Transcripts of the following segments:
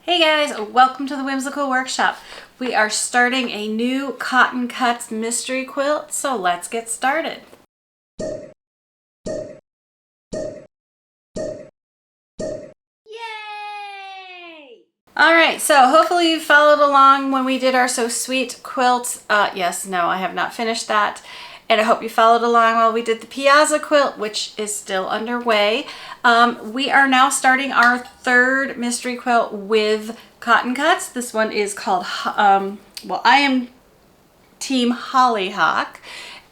Hey guys, welcome to the Whimsical Workshop. We are starting a new Cotton Cuts mystery quilt, so let's get started. Yay! Alright, so hopefully you followed along when we did our So Sweet quilt. Yes, no, I have not finished that. And I hope you followed along while we did the Piazza quilt, which is still underway. We are now starting our third mystery quilt with Cotton Cuts. This one is called, well, I am Team Holly Hock,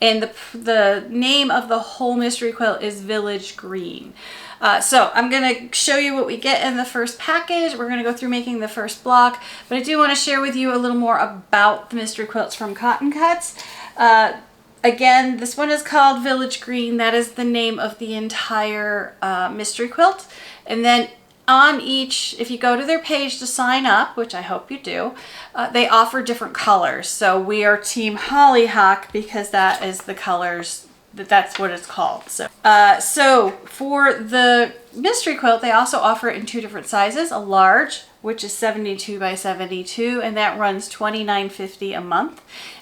and the name of the whole mystery quilt is Village Green. So I'm going to show you what we get in the first package. We're going to go through making the first block, but I do want to share with you a little more about the mystery quilts from Cotton Cuts. Again, this one is called Village Green. That is the name of the entire mystery quilt. And then on each, if you go to their page to sign up, which I hope you do, they offer different colors. So we are Team Holly Hock because that is the colors, that's what it's called. So for the mystery quilt, they also offer it in two different sizes, a large, which is 72 by 72, and that runs $29.50 a month.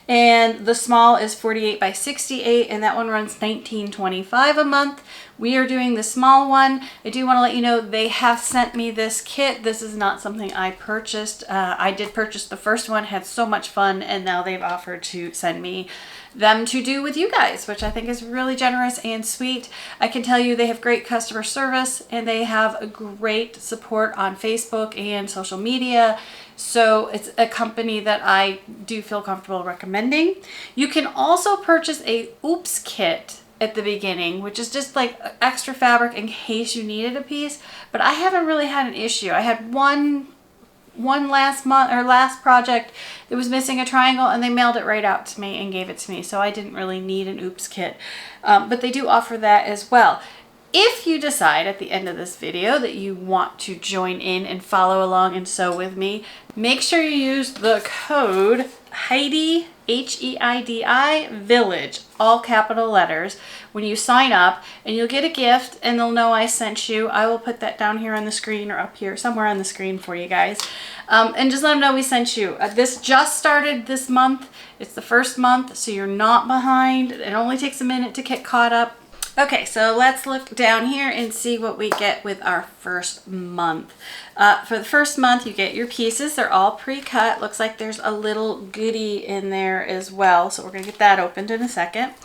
And the small is 48 by 68, and that one runs $19.25 a month. We are doing the small one. I do want to let you know they have sent me this kit. This is not something I purchased. I did purchase the first one, had so much fun, and now they've offered to send me them to do with you guys, which I think is really generous and sweet. I can tell you they have great customer service and they have a great support on Facebook and social media. So it's a company that I do feel comfortable recommending. You can also purchase a oops kit at the beginning, which is just like extra fabric in case you needed a piece, but I haven't really had an issue. I had one last month or last project that was missing a triangle, and they mailed it right out to me and gave it to me, so I didn't really need an oops kit, but they do offer that as well. If you decide at the end of this video that you want to join in and follow along and sew with me, make sure you use the code Heidi, H-E-I-D-I, Village, all capital letters, when you sign up, and you'll get a gift and they'll know I sent you. I will put that down here on the screen or up here somewhere on the screen for you guys. And just let them know we sent you. This just started this month. It's the first month, so you're not behind. It only takes a minute to get caught up. Okay, so let's look down here and see what we get with our first month. For the first month, you get your pieces. They're all pre-cut. Looks like there's a little goodie in there as well, so we're going to get that opened in a second.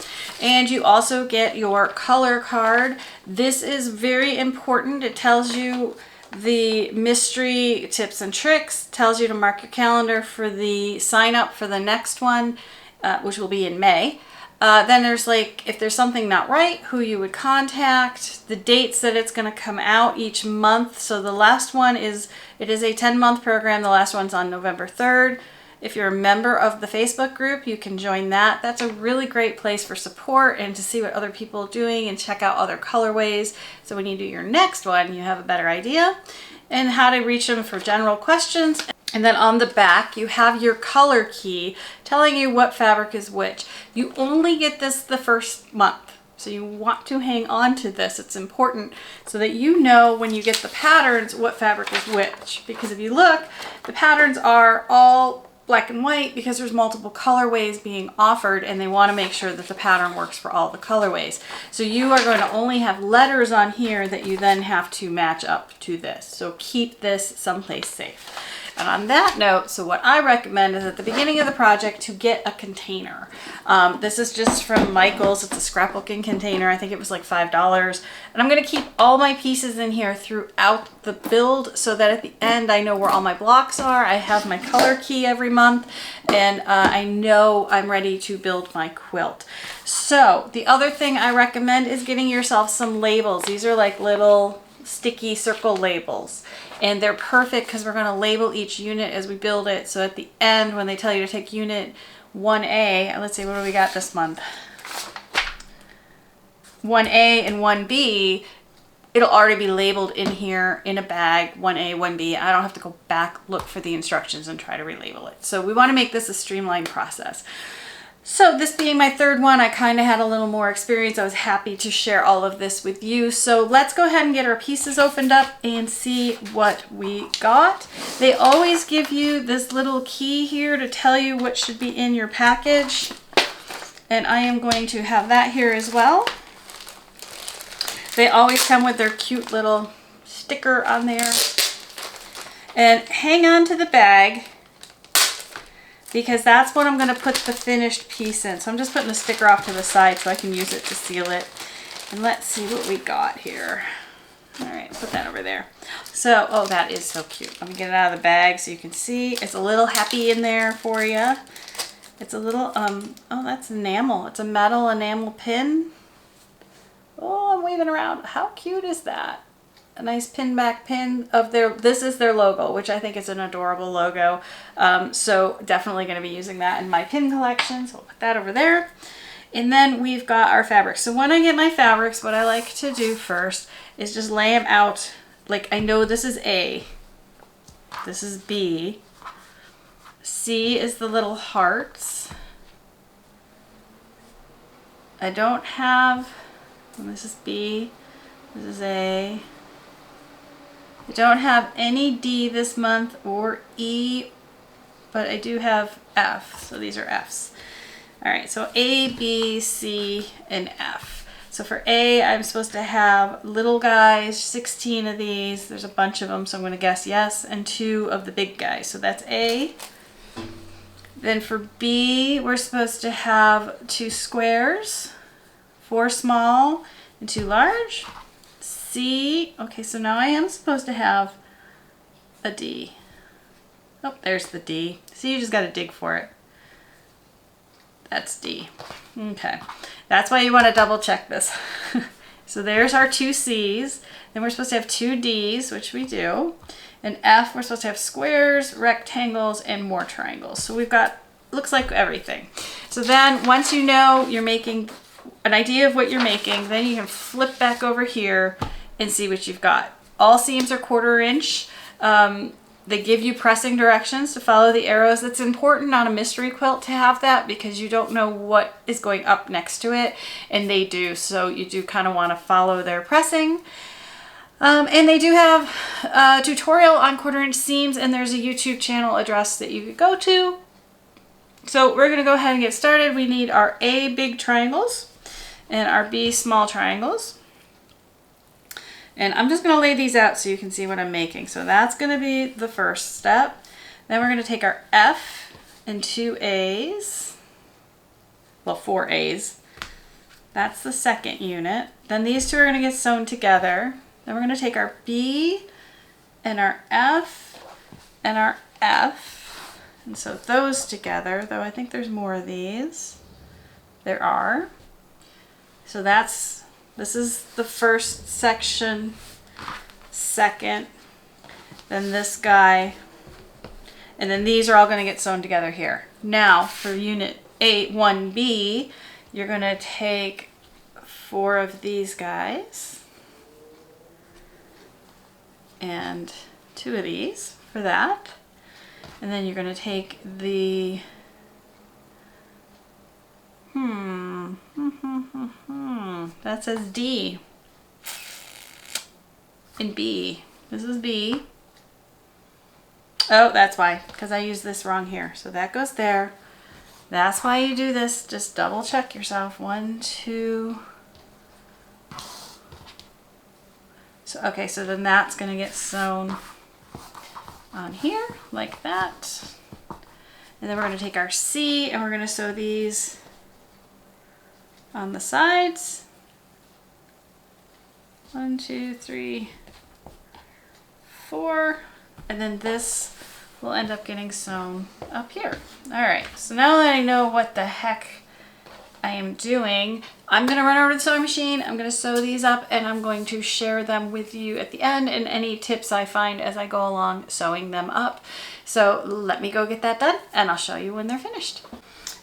And you also get your color card. This is very important. It tells you the mystery tips and tricks, tells you to mark your calendar for the sign up for the next one, which will be in May. Then there's like, if there's something not right, who you would contact, the dates that it's going to come out each month. So the last one is, it is a 10-month program. The last one's on November 3rd. If you're a member of the Facebook group, you can join that. That's a really great place for support and to see what other people are doing and check out other colorways. So when you do your next one, you have a better idea and how to reach them for general questions. And then on the back, you have your color key telling you what fabric is which. You only get this the first month, so you want to hang on to this. It's important so that you know when you get the patterns what fabric is which. Because if you look, the patterns are all black and white because there's multiple colorways being offered, and they want to make sure that the pattern works for all the colorways. So you are going to only have letters on here that you then have to match up to this. So keep this someplace safe. And on that note, so what I recommend is at the beginning of the project to get a container. This is just from Michael's. It's a scrapbooking container. I think it was like $5. And I'm going to keep all my pieces in here throughout the build so that at the end I know where all my blocks are. I have my color key every month, and I know I'm ready to build my quilt. So the other thing I recommend is getting yourself some labels. These are like little sticky circle labels, and they're perfect because we're going to label each unit as we build it. So at the end, when they tell you to take unit 1A, let's see, what do we got this month? 1A and 1B, it'll already be labeled in here in a bag, 1A, 1B. I don't have to go back, look for the instructions and try to relabel it. So we want to make this a streamlined process. So this being my third one, I kind of had a little more experience. I was happy to share all of this with you. So let's go ahead and get our pieces opened up and see what we got. They always give you this little key here to tell you what should be in your package. And I am going to have that here as well. They always come with their cute little sticker on there. And hang on to the bag, because that's what I'm going to put the finished piece in. So I'm just putting the sticker off to the side so I can use it to seal it. And let's see what we got here. All right, put that over there. So, oh, that is so cute. Let me get it out of the bag so you can see. It's a little happy in there for you. It's a little, oh, that's enamel. It's a metal enamel pin. Oh, I'm waving around. How cute is that? A nice pin back pin of their, this is their logo, which I think is an adorable logo. So definitely going to be using that in my pin collection. So we'll put that over there. And then we've got our fabrics. So when I get my fabrics, what I like to do first is just lay them out. Like, I know this is A, this is B, C is the little hearts. I don't have, this is B, this is A. I don't have any D this month or E, but I do have F, so these are Fs. All right, so A, B, C, and F. So for A, I'm supposed to have little guys, 16 of these. There's a bunch of them, so I'm gonna guess yes, and 2 of the big guys. So that's A. Then for B, we're supposed to have 2 squares, 4 small and 2 large. C, okay, so now I am supposed to have a D. Oh, there's the D. See, you just gotta dig for it. That's D. Okay, that's why you want to double check this. So there's our 2 C's. Then we're supposed to have 2 D's, which we do. And F, we're supposed to have squares, rectangles, and more triangles. So we've got, looks like everything. So then once you know you're making an idea of what you're making, then you can flip back over here and see what you've got. All seams are 1/4 inch. They give you pressing directions to follow the arrows. That's important on a mystery quilt to have that, because you don't know what is going up next to it, and they do. So you do kind of want to follow their pressing. And they do have a tutorial on 1/4 inch seams, and there's a YouTube channel address that you could go to. So we're going to go ahead and get started. We need our A big triangles and our B small triangles. And I'm just going to lay these out so you can see what I'm making. So that's going to be the first step. Then we're going to take our F and 2 A's. Well, 4 A's. That's the second unit. Then these 2 are going to get sewn together. Then we're going to take our B and our F and our F. And sew those together, though I think there's more of these. There are. So this is the first section, second, then this guy, and then these are all going to get sewn together here. Now for unit 1B, you're going to take 4 of these guys and 2 of these for that. And then you're going to take the that says D and B. This is B. Oh, that's why, because I used this wrong here. So that goes there. That's why you do this. Just double check yourself. 1, 2. So, okay, so then that's going to get sewn on here like that. And then we're going to take our C and we're going to sew these on the sides. 1, 2, 3, 4, and then this will end up getting sewn up here. All right, so now that I know what the heck I am doing, I'm gonna run over to the sewing machine, I'm gonna sew these up, and I'm going to share them with you at the end and any tips I find as I go along sewing them up. So let me go get that done and I'll show you when they're finished.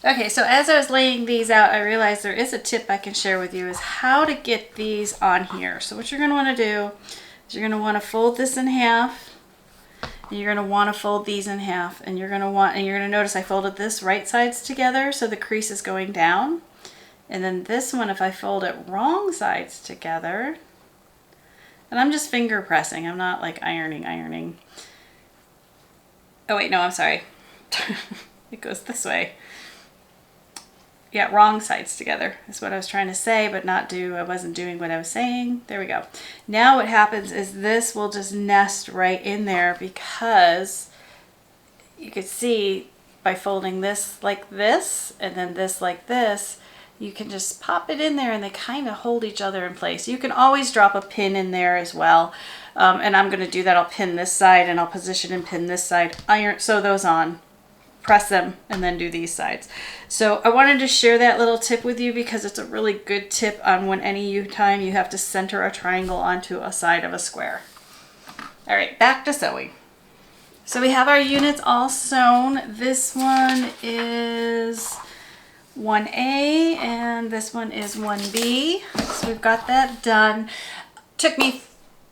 Okay, so as I was laying these out, I realized there is a tip I can share with you is how to get these on here. So what you're going to want to do is you're going to want to fold this in half And you're going to want to fold these in half, and you're going to notice I folded this right sides together so the crease is going down. And then this one, if I fold it wrong sides together, and I'm just finger pressing, I'm not like ironing. Oh wait, no, I'm sorry. It goes this way. Yeah, wrong sides together is what I was trying to say, but I wasn't doing what I was saying. There we go. Now what happens is this will just nest right in there, because you could see by folding this like this and then this like this, you can just pop it in there and they kind of hold each other in place. You can always drop a pin in there as well. And I'm going to do that. I'll pin this side and I'll position and pin this side. Sew those on. Press them and then do these sides. So I wanted to share that little tip with you because it's a really good tip on when time you have to center a triangle onto a side of a square. All right, back to sewing. So we have our units all sewn. This one is 1A and this one is 1B. So we've got that done. Took me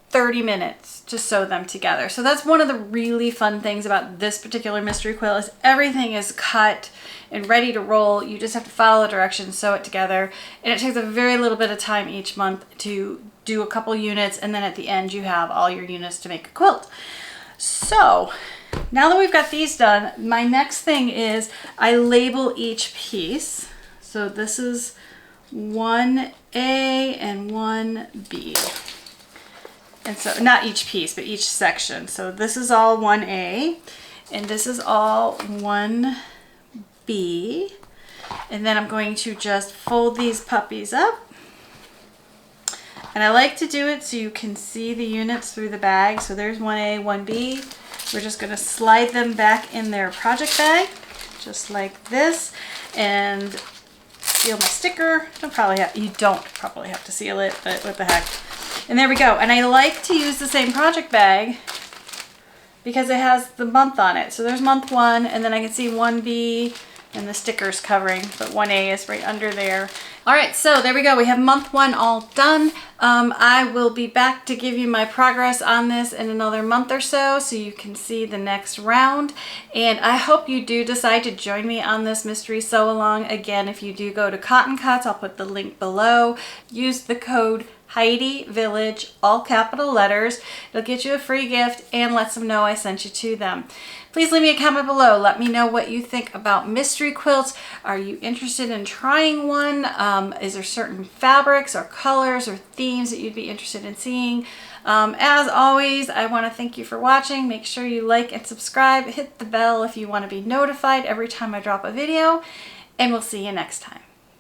30 minutes to sew them together. So that's one of the really fun things about this particular mystery quilt is everything is cut and ready to roll. You just have to follow the directions, sew it together, and it takes a very little bit of time each month to do a couple units, and then at the end you have all your units to make a quilt. So now that we've got these done, my next thing is I label each piece. So this is 1A and 1B. And so, not each piece, but each section. So this is all 1A, and this is all 1B. And then I'm going to just fold these puppies up. And I like to do it so you can see the units through the bag. So there's 1A, 1B. We're just going to slide them back in their project bag, just like this. And seal my sticker. You don't probably have to seal it, but what the heck. And there we go. And I like to use the same project bag because it has the month on it. So there's month 1, and then I can see 1B and the stickers covering, but 1A is right under there. All right, so there we go. We have month 1 all done. I will be back to give you my progress on this in another month or so you can see the next round. And I hope you do decide to join me on this mystery sew along. Again, if you do go to Cotton Cuts, I'll put the link below. Use the code Heidi Village, all capital letters. It'll get you a free gift and lets them know I sent you to them. Please leave me a comment below. Let me know what you think about mystery quilts. Are you interested in trying one? Is there certain fabrics or colors or themes that you'd be interested in seeing? As always, I want to thank you for watching. Make sure you like and subscribe. Hit the bell if you want to be notified every time I drop a video, and we'll see you next time.